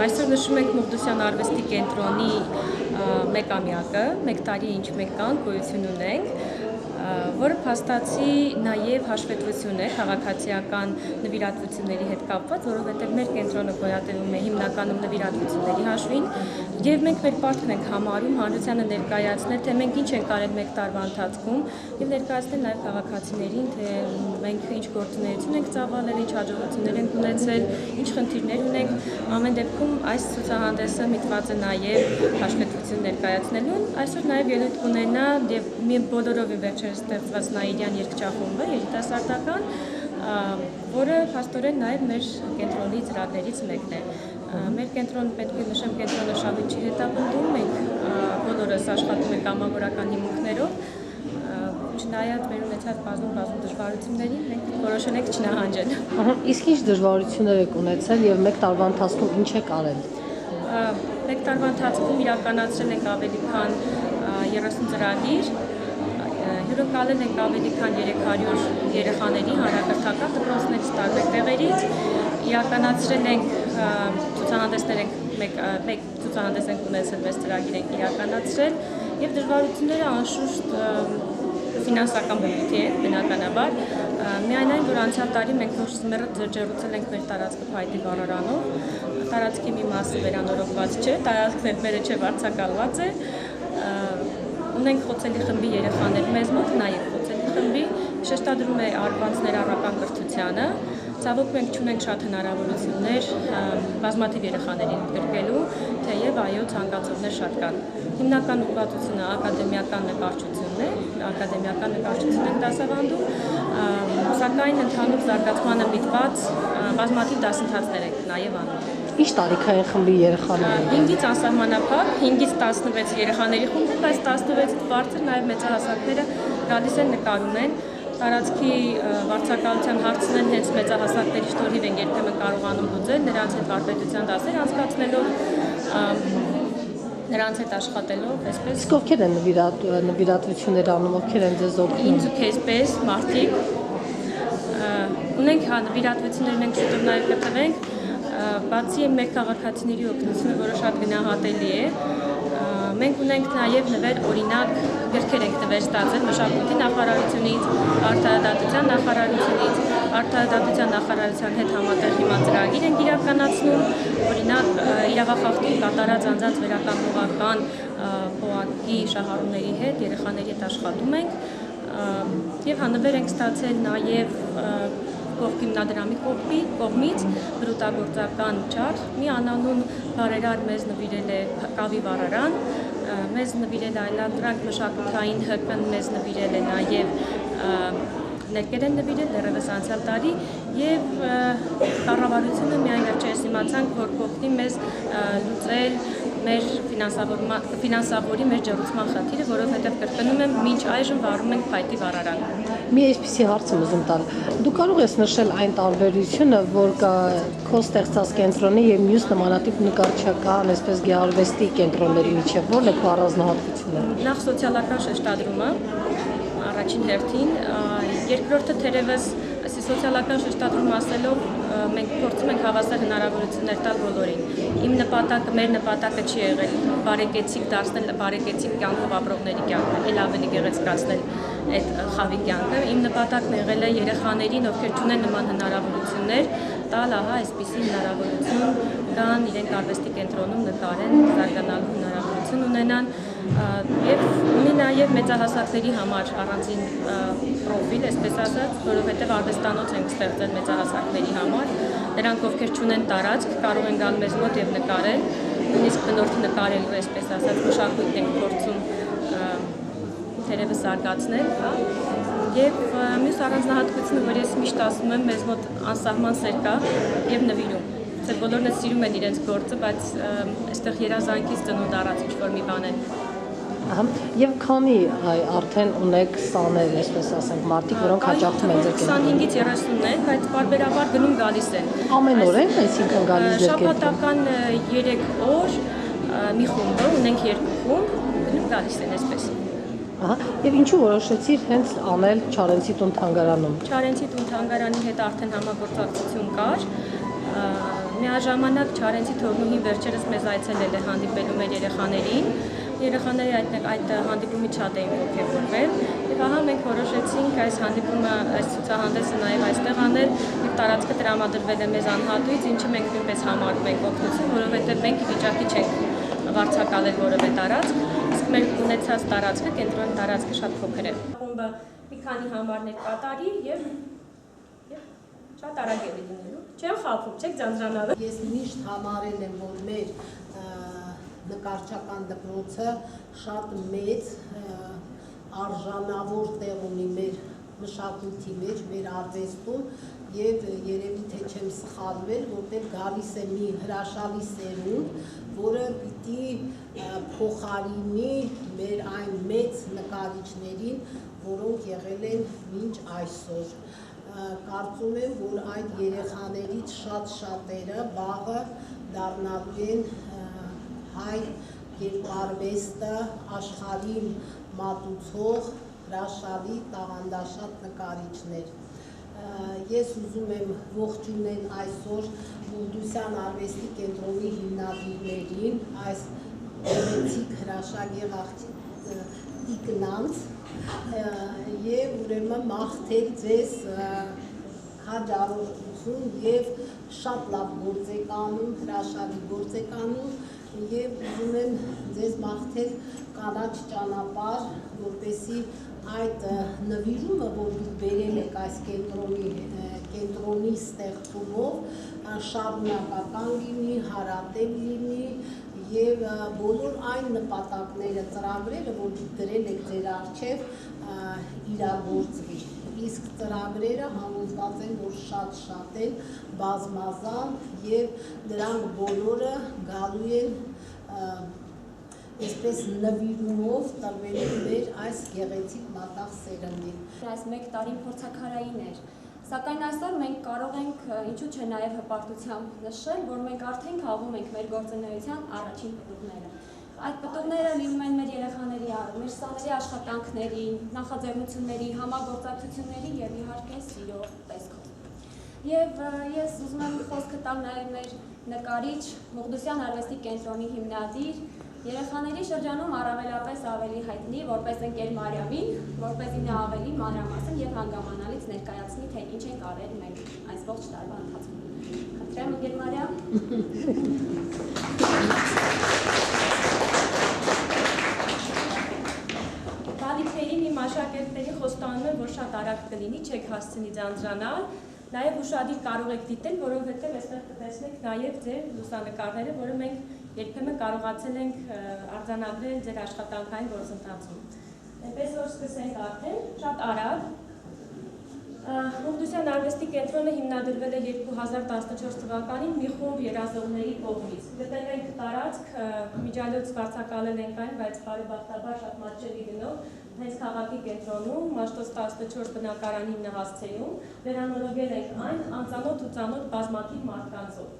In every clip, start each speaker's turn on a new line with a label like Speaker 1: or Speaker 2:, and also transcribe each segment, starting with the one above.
Speaker 1: Այսօր նշում ենք Մովդոսյան արվեստի կենտրոնի մեկամյակը, մեկ տարի ինչ մենք կան, գոյություն ունենք, որը փաստացի նաև հաշվետվություն է քաղաքացիական նվիրատվությունների հետ կապված, որովհետև մեր կենտրոնը գոյատևում է հիմնականում նվիրատվությունների հաշվին, եւ մենք մեր պարտքն ենք համարում հանրությանը ներկայացնել, թե մենք ինչ ենք արել մեկ տարվա ընթացքում եւ ներկայացնել նաև քաղաքացիներին, թե մենք ինչ գործունեություն ենք ծավալել, ինչ հաջողություններ ենք ունեցել, ինչ խնդիրներ ունենք։ Ամեն դեպքում այս ցուցահանդեսը միտված է նաև հաշվետվություն ներկայացնելուն։ Այսօր նաև ելույթ կունենա եւ մի բոլորովին վերջերս ստեղծված Նաիրյան երգչախումբը երիտասարդական, որը փաստորեն նաև մեր կենտրոնի ծրագրերից մեկն է։ Մեր կենտրոնը պետք է նշեմ, կենտրոնը շահույթ չի հետապնդում, մենք բոլորս աշխատում ենք կամավորական հիմունքներով, չնայած մեր ունեցած բազում դժվարություններին մենք որոշել ենք չնահանջել։
Speaker 2: Իսկ ինչ դժվարություններ եք ունեցել եւ մեկ տարվա ընթացքում ինչ եք արել։
Speaker 1: Մեկ տարվա ընթացքում իրականացրել ենք ավելի քան 30 ծրագիր, հյուրընկալել ենք ավելի քան 300 երեխաների հանրակրթական դպրոցներից տարբեր տեղերից, իրականացրել ենք ցուցահանդեսներ մեկ ցուցահանդես ենք ունեցել, 6 ծրագիր ենք իրականացրել եւ դժվարությունները անշուշտ ֆինանսական բնույթի են, բնականաբար, միայն այն, որ անցյալ տարի մենք նոր սմեռը ջրջեռուցել ենք մեր տարածքը փայտի վառարանով, տարածքի մի մասը վերանորոգված չէ, տարածքն էլ մերը չէ, վարձակալված է, ունենք խոցելի խմբի երեխաներ մեզ մոտ, նաև խոցելի խմբի, շեշտադրում է առվանց ներառական կրթությանը, ցավոք մենք չունենք շատ հնարավորություններ բազմաթիվ երեխաներին գրկելու, թեև այո ցանկացողներ շատ կան։ Հիմնական ուղղվածությունը ակադեմիական նկարչությունն է, ակադեմիական նկարչություն ենք դասավանդում, սակայն ընդհանուր զարգացմանը միտված բազմաթիվ դասընթացներ ենք նաև անում։
Speaker 2: Ինչ տարիքային խմբի երեխաներ են։
Speaker 1: 5-ից անսահմանափակ, 5-ից 16 երեխաների խումբ է, բայց 16-ից բարձր նաև մեծահասակները գալիս են նկարում են։ Տարածքի վարձակալության հարցն են հենց մեծահասակների շնորհիվ են երբեմն կարողանում լուծել, նրանց հետ վարպետության դասեր անցկացնելով, նրանց հետ աշխատելով, այսպես։
Speaker 2: Իսկ ովքեր են նվիրատվություններ անում, ովքեր են ձեզ օգնում։
Speaker 1: Ինձ ու քեզպես մարդիկ ունենք նվիրատվություններն ենք շուտով նաև կտվենք, բացի մեր քաղաքացիների օգնությունը, որը շատ գնահատելի է, մենք ունենք նաև նվեր, օրինակ գրքեր ենք նվեր ստացել մշակույթի նախարարությունից, արդարադատության նախարարությունից, արդարադատության նախարարության հետ համատեղ հիմա ծրագիր ենք իրականացնում, օրինակ իրավախախտում կատարած անձանց վերականգնողական փողակի շահառուների հետ, երեխաների հետ աշխատում ենք եւ նվեր ենք ստացել նաև Հիմնադրամի կողմից բրուտագործական չար, մի անանուն բարերար մեզ նվիրել է կավի վառարան, մեզ նվիրել է այլանդրանք մշակութային ՀԿ-ն մեզ նվիրել է նաև ներկեր են նվիրել դեռևս անցյալ տարի եւ կառավարությունը միայն վերջերս իմացանք, որ կօգնի մեզ լուծել մեր ֆինանսավորի մեր ջեռուցման խնդիրը, որովհետև կրկնում եմ, մինչ այժմ վառում ենք փայտի վառարան։
Speaker 2: Մի այսպիսի հարց եմ ուզում տալ։ Դու կարող ես նշել այն տարբերությունը, որ կա քո ստեղծած կենտրոնի եւ մյուս նմանատիպ նկարչական, այսպես գեղարվեստի կենտրոնների միջեւ, որն է քո առանձնահատկությունը։
Speaker 1: Նախ սոցիալական շեշտադրումը առաջին հերթին, երկրորդը թերևս սոցիալական շեշտադրում ասելով մենք փորձում ենք հավասար հնարավորություններ տալ բոլորին։ Մեր նպատակը չի եղել բարեկեցիկ դարձնել բարեկեցիկ կյանքով ապրողների կյանքը, ել ավելի գեղեցկացնել այդ խավի կյանքը։ Իմ նպատակն եղել է երեխաներին, ովքեր չունեն նման հնարավորություններ, տալ այսպիսի հնարավորություն կան իրենք արվեստի կենտրոնում նկարեն, զարգանալու հնարավորություն ունենան եւ ունի նաեւ մեծահասակների համար առանձին պրոֆիլ, այսպես ասած, որովհետեւ արվեստանոց ենք ստեղծել մեծահասակների համար, նրանք ովքեր չունեն տարածք, կարող են գալ մեզ մոտ եւ նկարել, նույնիսկ բնորդ նկարելու, այսպես ասած, մշակույթն ենք փորձում թերևս զարգացնել, եւ մյուս առանձնահատկությունը, որ ես միշտ ասում եմ, մեզ մոտ անսահման սեր կա եւ նվիրում։ Թե բոլորն էլ սիրում են իրենց գործը, բայց այստեղ երազանքից ծնունդ առած ինչ-որ մի բան է։
Speaker 2: Եվ քանի արդեն ունեք սաներ, այսպես ասենք, մարդիկ, որոնք հաճախում են ձեր կենտրոնում։
Speaker 1: 25-ից 30-ն են, բայց բարբերաբար գնում գալիս են։
Speaker 2: Ամեն օր են, այսինքն գալիս ձեր կենտրոնում։
Speaker 1: Շաբաթական 3 օր մի խումբ, ունենք 2 խումբ, գնում գալիս են այսպես։
Speaker 2: Եվ ինչու որոշեցիր հենց անել Չարենցի տուն թանգարանում։
Speaker 1: Չարենցի տուն թանգարանի հետ արդեն համագործակցություն կար, Միաժամանակ Չարենցի թողնուհին վերջերս մեզ այցելել է հանդիպելու մեր երեխաներին։ Երեխաները այդ հանդիպումից շատ էին ոգևորվել եւ ահա մենք որոշեցինք այս հանդիպումը, այս ցուցահանդեսը նաեւ այստեղ անել եւ տարածքը տրամադրվել է մեզ անհատույց, ինչը մենք նույնպես համարում ենք օգնություն, որովհետեւ մենք ի վիճակի չենք վարձակալել որևէ տարածք, իսկ մեր ունեցած տարածքը, կենտրոնի տարածքը շատ փոքր է։ Խումբը մի քանի համարներ կատարի եւ շատ արագ է լինելու։ Չեմ խաբում, չեք ձանձրանալու։
Speaker 2: Ես միշտ համարել եմ, որ մեր նկարչական դպրոցը շատ մեծ արժանավոր տեղ ունի մեր մշակույթի մեջ, մեր արվեստում եւ երևի թե չեմ սխալվել, որտեղ գալիս է մի հրաշալի սերունդ, որը պիտի փոխարինի մեր այն մեծ նկարիչներին, որոնք եղել են մինչ այսօր։ Կարծում եմ, որ այդ երեխաներից շատ-շատերը վաղը դառնալու են հայ կերպարվեստը աշխարհին մատուցող հրաշալի տաղանդաշատ նկարիչներ։ Ես ուզում եմ ողջունել այսօր Բուդուսյան արվեստի կենտրոնի հիմնադիրներին, այս գեղեցիկ հրաշագեղ տիկնանց եւ ուրեմն մաղթել ձեզ հաջողություն եւ շատ լավ գործ եք անում, հրաշալի գործ եք անում եւ ուզում եմ ձեզ մաղթել կանաչ ճանապարհ, որպեսզի այդ նվիրումը, որ դուք բերել եք այս կենտրոնի ստեղծումով, շարունակական լինի, հարատև լինի եւ բոլոր այն նպատակները, ծրագրերը, որ դուք դրել եք ձեր առջև, իրագործվի։ Իսկ ծրագրերը համոզված են, որ շատ են, բազմազան եւ դրանք բոլորը գալու են այսպես նվիրումով տրվելու մեր այս գեղեցիկ մատաղ սերնդին։
Speaker 3: Այս մեկ տարին փորձաքարային էր, սակայն այսօր մենք կարող ենք, ինչու՞ չէ նաև հպարտությամբ նշել, որ մենք արդեն քաղում ենք մեր գործունեության առաջին պտուղները։ Այդ պտուղները լինում են մեր երեխաների, մեր սաների աշխատանքների, նախաձեռնությունների, համագործակցությունների եւ իհարկե սիրո տեսքով։ Եվ ես ուզում եմ խոսքը տալ նաև մեր նկարիչ Մուղդուսյան արվեստի կենտրոնի հիմնադիր երեխաների շրջանում առավելապես ավելի հայտնի որպես ընկեր Մարիամին, որպեսզի նա ավելի մանրամասն եւ հանգամանալից ներկայացնի, թե ինչ ենք արել մենք այս ողջ տարվա ընթացքում։ Խնդրեմ ընկեր Մարիամ։
Speaker 1: Բալիքներին իմ աշակերտների խոստանում եմ, որ շատ արագ կլինի, չեք հասցնի ձանձրանալ, նաև ուշադիր կարող եք դիտել, որովհետև այստեղ կտեսնեք նաև ձեր լուսանկարները, որը մենք երբեմն կարողացել ենք արձանագրել ձեր աշխատանքային գործընթացում։ Այնպես որ սկսենք արդեն, շատ արագ։ Մուղդուսյան արվեստի կենտրոնը հիմնադրվել է 2014 թվականին մի խումբ երազողների կողմից։ Գտել ենք տարածք, միջալոց վարձակալել ենք այն, բայց բարեբախտաբար շատ մատչելի գնով հենց քաղաքի կենտրոնում, Մաշտոց 14 բնակարանի հիմնահասցեում, վերանորոգել ենք այն անծանոթ ու ծանոթ բազմաթիվ մարդկանցով։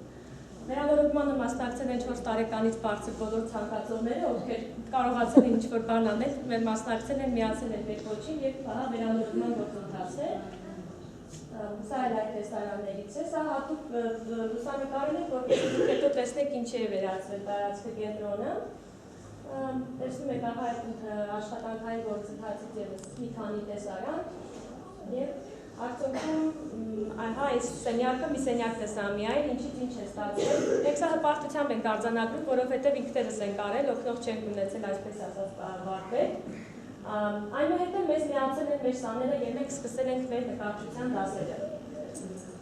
Speaker 1: Վերանորոգմանը մասնակցել են 4 տարեկանից բարձր բոլոր ցանկացողները, ովքեր կարողացել են ինչ-որ բան անել, մեր մասնակցել են, միացել են մեր կոչին եւ հա վերանորոգման գործընթաց է։ Սա էլ այդ տեսարաններից է, սա հատուկ լուսանկարել ենք, որպեսզի դուք հետո տեսնեք ինչի է վերածվել տարածքը կենտրոնը։ Տեսնում եք ահա այդ աշխատանքային գործընթացից ևս մի քանի տեսարան եւ արդյունքում ահա այս սենյակը մի սենյակն է սա միայն, ինչից ինչ է ստացվել։ Մենք սա հպարտությամբ ենք արձանագրում, որովհետեւ ինքներս ենք արել, օգնող չենք ունեցել, այսպես ասած, վարպետ։ Այնուհետև մեզ միացել են մեր սաները եւ մենք սկսել ենք մեր նկարչության դասերը։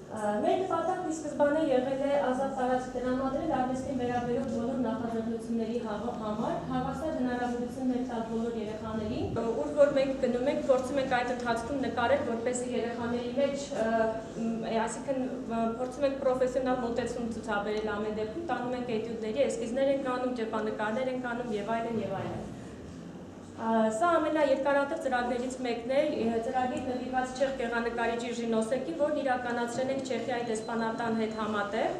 Speaker 1: Մեր նպատակն ի սկզբանե եղել է ազատ տարածք տրամադրել արվեստին վերաբերող բոլոր նախաձեռնությունների համար, հավասար հնարավորություններ տալ բոլոր երեխաներին, ուր որ մենք գնում ենք, փորձում ենք այդ ընթացքում նկարել, որպեսզի երեխաների մեջ, այսինքն փորձում ենք պրոֆեսիոնալ մոտեցում ցուցաբերել ամեն դեպքում, տանում ենք էտյուդների, էսքիզներ ենք անում, ճեպանկարներ ենք անում եւ այլն եւ այլն։ Սա ամենաերկարատև ծրագրերից մեկն է, ծրագիր նվիրված չեխ գեղանկարիչ Իժի Նոսեկին, որն իրականացրել ենք Չեխիայի դեսպանատան հետ համատեղ։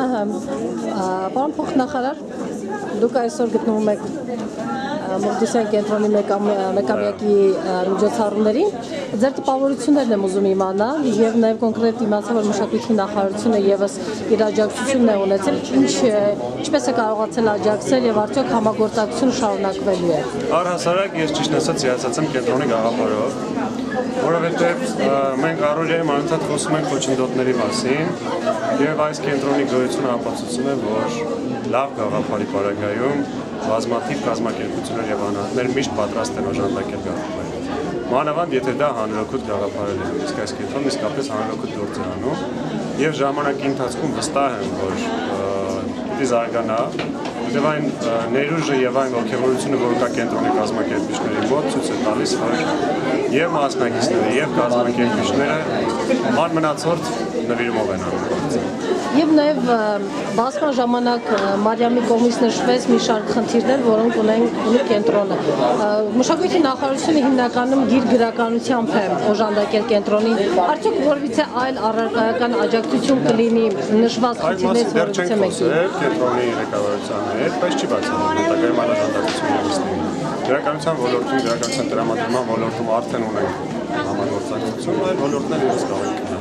Speaker 2: Պարոն փոխնախարար, դուք այսօր գտնվում եք Մովսիսյան կենտրոնի մեկամյակի միջոցառումներին։ Ձեր տպավորություններն եմ ուզում իմանալ եւ նաեւ կոնկրետ իմացա, որ մշակույթի նախարարությունը եւս իր աջակցությունն է ունեցել, ինչպես է կարողացել աջակցել եւ արդյոք համագործակցությունը շարունակվելու է։
Speaker 4: Առհասարակ ես ճիշտ ասած հիացած եմ կենտրոնի գաղափարով, որովհետեւ մենք առօրյայում անընդհատ խոսում ենք խոչընդոտների մասին եւ այս կենտրոնի գոյությունը ապացուցում է, որ լավ գաղափարի պարագայում բազմաթիվ կազմակերպություններ եւ անհատներ միշտ պատրաստ են օժանդակել գաղափարը։ Մանավանդ եթե դա հանրօգուտ գաղափար է, իսկ այս կենտրոնը իսկապես հանրօգուտ գործ է անում եւ ժամանակի ընթացքում վստահ եմ, որ պիտի զարգանա, եւ այն ներուժը եւ այն ողջավորությունը, որ կա կենտրոնի կազմակերպիչների մոտ, ցույց է տալիս, որ եւ մասնակիցները եւ կազմակերպիչները անմնացորդ նվիրումով են անում։
Speaker 2: Եվ նաև բացման ժամանակ Մարիամի կողմից նշվեց մի շարք խնդիրներ, որոնք ունի կենտրոնը։ Մշակույթի նախարարությունը հիմնականում գիր գրականությամբ է օժանդակել կենտրոնին։ Արդյոք որևիցե այլ առարկայական աջակցություն կլինի նշված խնդիրներից որևիցե մեկի։
Speaker 4: Կենտրոնի ղեկավարության հետ, բայց չի բացառում հետագայում այլ աջակցություն ևս լինի։ Գրականության ոլորտում, գրականության տրամադրման ոլորտում արդեն ունենք համագործակցություն, այլ ոլորտներ ևս կարող են։